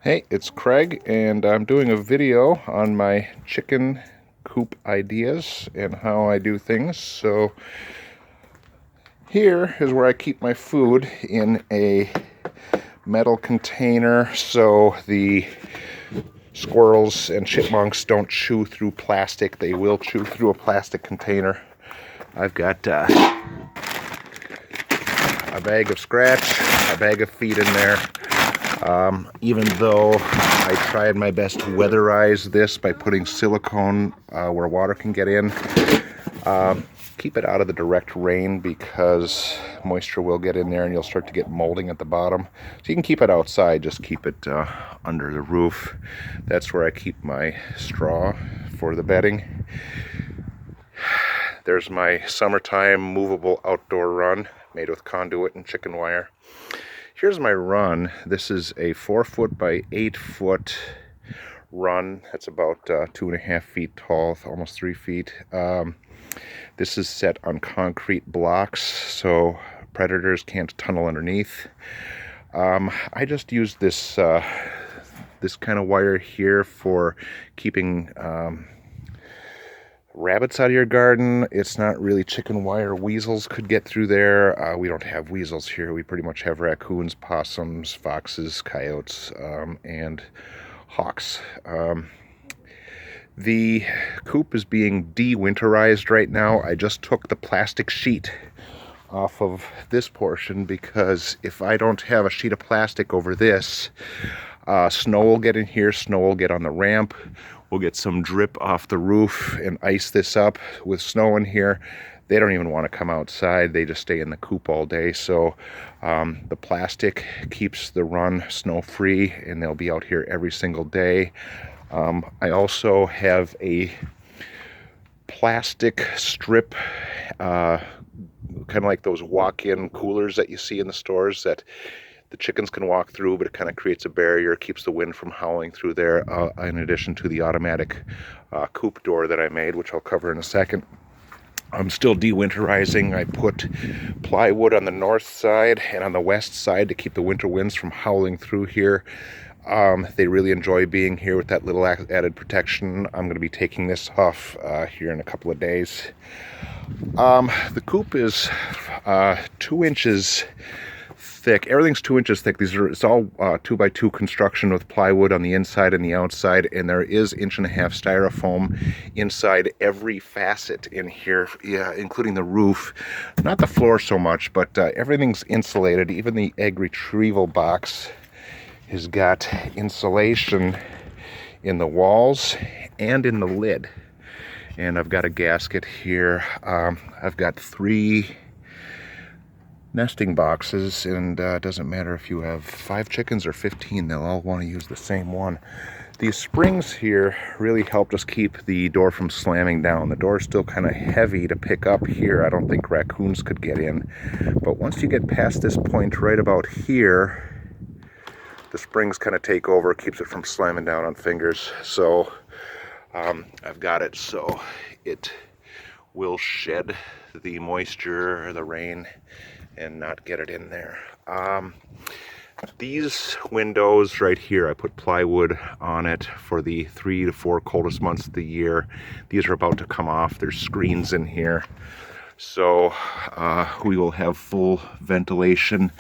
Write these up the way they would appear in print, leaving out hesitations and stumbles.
Hey, it's Craig, and I'm doing a video on my chicken coop ideas and how I do things. So here is where I keep my food in a metal container so the squirrels and chipmunks don't chew through plastic. They will chew through a plastic container. I've got a bag of scratch, a bag of feed in there. Even though I tried my best to weatherize this by putting silicone where water can get in, keep it out of the direct rain because moisture will get in there and you'll start to get molding at the bottom. So you can keep it outside, just keep it under the roof. That's where I keep my straw for the bedding. There's my summertime movable outdoor run made with conduit and chicken wire. Here's my run. This is a 4-foot by 8-foot run. That's about 2.5 feet tall, almost 3 feet. This is set on concrete blocks, so predators can't tunnel underneath. I just use this this kind of wire here for keeping rabbits out of your garden. It's not really chicken wire. Weasels could get through there. We don't have weasels here. We pretty much have raccoons, possums, foxes, coyotes, and hawks. The coop is being de-winterized right now. I just took the plastic sheet off of this portion because if I don't have a sheet of plastic over this, snow will get in here, snow will get on the ramp. We'll get some drip off the roof and ice this up with snow in here. They don't even want to come outside. They just stay in the coop all day. So the plastic keeps the run snow free and they'll be out here every single day. I also have a plastic strip, kind of like those walk-in coolers that you see in the stores that the chickens can walk through, but it kind of creates a barrier, keeps the wind from howling through there, in addition to the automatic coop door that I made, which I'll cover in a second. I'm still de-winterizing. I put plywood on the north side and on the west side to keep the winter winds from howling through here. They really enjoy being here with that little added protection. I'm going to be taking this off here in a couple of days. The coop is 2 inches thick. Everything's 2 inches thick. It's all 2x2 construction with plywood on the inside and the outside, and there is 1.5 inch styrofoam inside every facet in here, including the roof. Not the floor so much, but everything's insulated. Even the egg retrieval box has got insulation in the walls and in the lid. And I've got a gasket here. I've got 3 nesting boxes, and it doesn't matter if you have 5 chickens or 15, they'll all want to use the same one. These springs here really help us keep the door from slamming down. The door is still kind of heavy to pick up here. I don't think raccoons could get in, but once you get past this point right about here, the springs kind of take over, keeps it from slamming down on fingers. So I've got it so it will shed the moisture or the rain and not get it in there. These windows right here, I put plywood on it for the 3 to 4 coldest months of the year. These are about to come off. There's screens in here. So we will have full ventilation,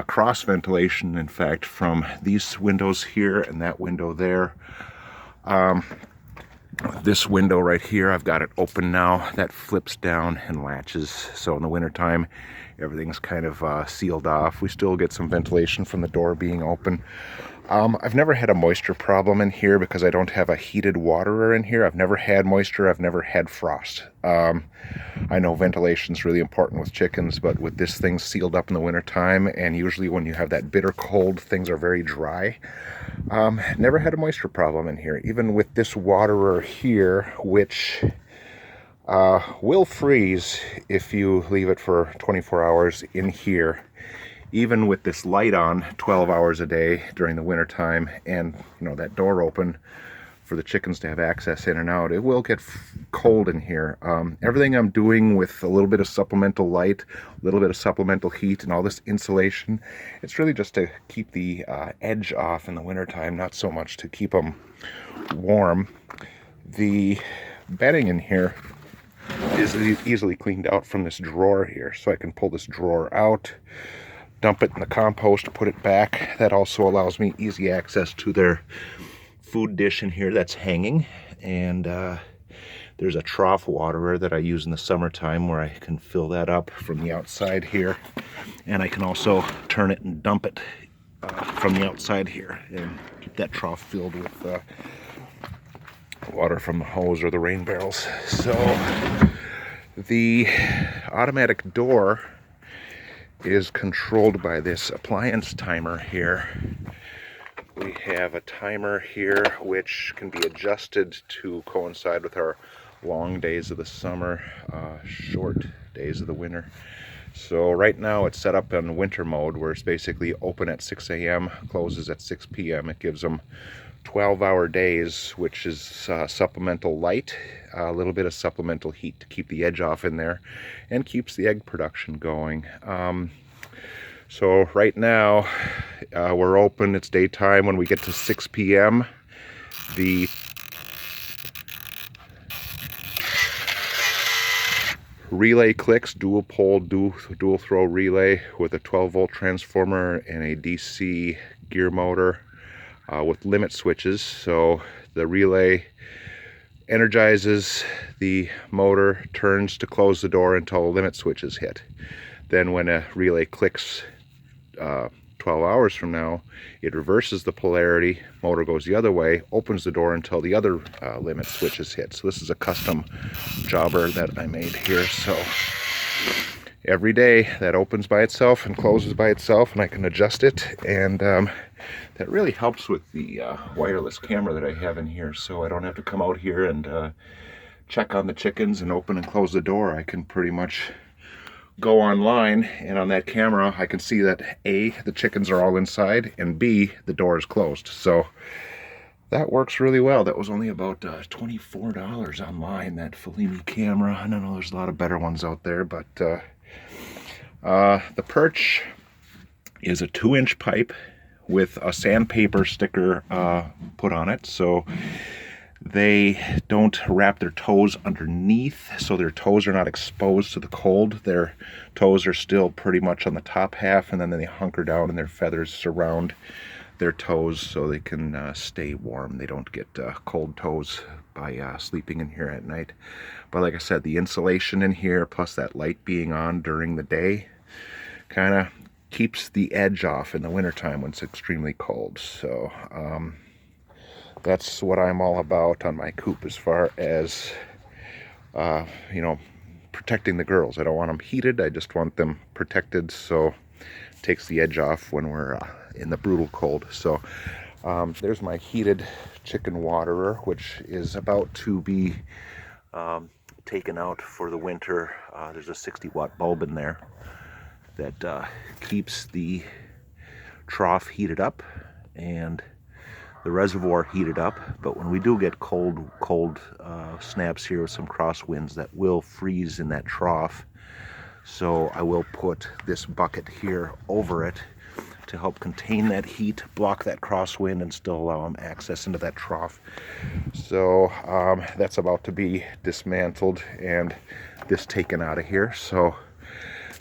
cross ventilation, in fact, from these windows here and that window there. This window right here, I've got it open now. That flips down and latches. So in the wintertime, everything's kind of sealed off. We still get some ventilation from the door being open. I've never had a moisture problem in here because I don't have a heated waterer in here. I've never had moisture. I've never had frost. I know ventilation's really important with chickens, but with this thing sealed up in the wintertime, and usually when you have that bitter cold, things are very dry. Never had a moisture problem in here. Even with this waterer here, which will freeze if you leave it for 24 hours in here. Even with this light on 12 hours a day during the winter time and that door open for the chickens to have access in and out. It will get cold in here. Everything I'm doing with a little bit of supplemental light, a little bit of supplemental heat, and all this insulation, it's really just to keep the edge off in the wintertime, not so much to keep them warm. The bedding in here is easily cleaned out from this drawer here, so I can pull this drawer out, dump it in the compost, put it back. That also allows me easy access to their food dish in here that's hanging. And there's a trough waterer that I use in the summertime where I can fill that up from the outside here, and I can also turn it and dump it from the outside here and keep that trough filled with water from the hose or the rain barrels. So the automatic door is controlled by this appliance timer here. We have a timer here which can be adjusted to coincide with our long days of the summer, short days of the winter. So right now it's set up in winter mode where it's basically open at 6 a.m., closes at 6 p.m. It gives them 12-hour days, which is supplemental light, a little bit of supplemental heat to keep the edge off in there, and keeps the egg production going. So right now we're open, it's daytime. When we get to 6 p.m. the relay clicks, dual pole, dual throw relay with a 12-volt transformer and a DC gear motor with limit switches. So the relay energizes the motor, turns to close the door until the limit switch is hit. Then when a relay clicks 12 hours from now, it reverses the polarity, motor goes the other way, opens the door until the other limit switch is hit. So this is a custom jobber that I made here. So every day that opens by itself and closes by itself, and I can adjust it, and that really helps with the wireless camera that I have in here, so I don't have to come out here and check on the chickens and open and close the door. I can pretty much go online, and on that camera I can see that A, the chickens are all inside, and B, the door is closed. So that works really well. That was only about $24 online, that Fellini camera. I don't know, there's a lot of better ones out there, but the perch is a 2-inch pipe with a sandpaper sticker put on it, so they don't wrap their toes underneath, so their toes are not exposed to the cold. Their toes are still pretty much on the top half, and then they hunker down and their feathers surround their toes so they can stay warm. They don't get cold toes by sleeping in here at night. But like I said, the insulation in here plus that light being on during the day kind of keeps the edge off in the wintertime when it's extremely cold. So that's what I'm all about on my coop as far as you know, protecting the girls. I don't want them heated, I just want them protected, so it takes the edge off when we're in the brutal cold. So there's my heated chicken waterer, which is about to be taken out for the winter. There's a 60-watt bulb in there that keeps the trough heated up and the reservoir heated up. But when we do get cold snaps here with some crosswinds, that will freeze in that trough. So I will put this bucket here over it to help contain that heat, block that crosswind, and still allow them access into that trough. So that's about to be dismantled and this taken out of here. So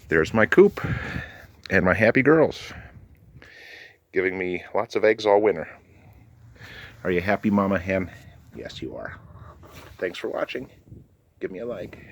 there's my coop and my happy girls, giving me lots of eggs all winter. Are you happy, Mama Hen? Yes, you are. Thanks for watching. Give me a like.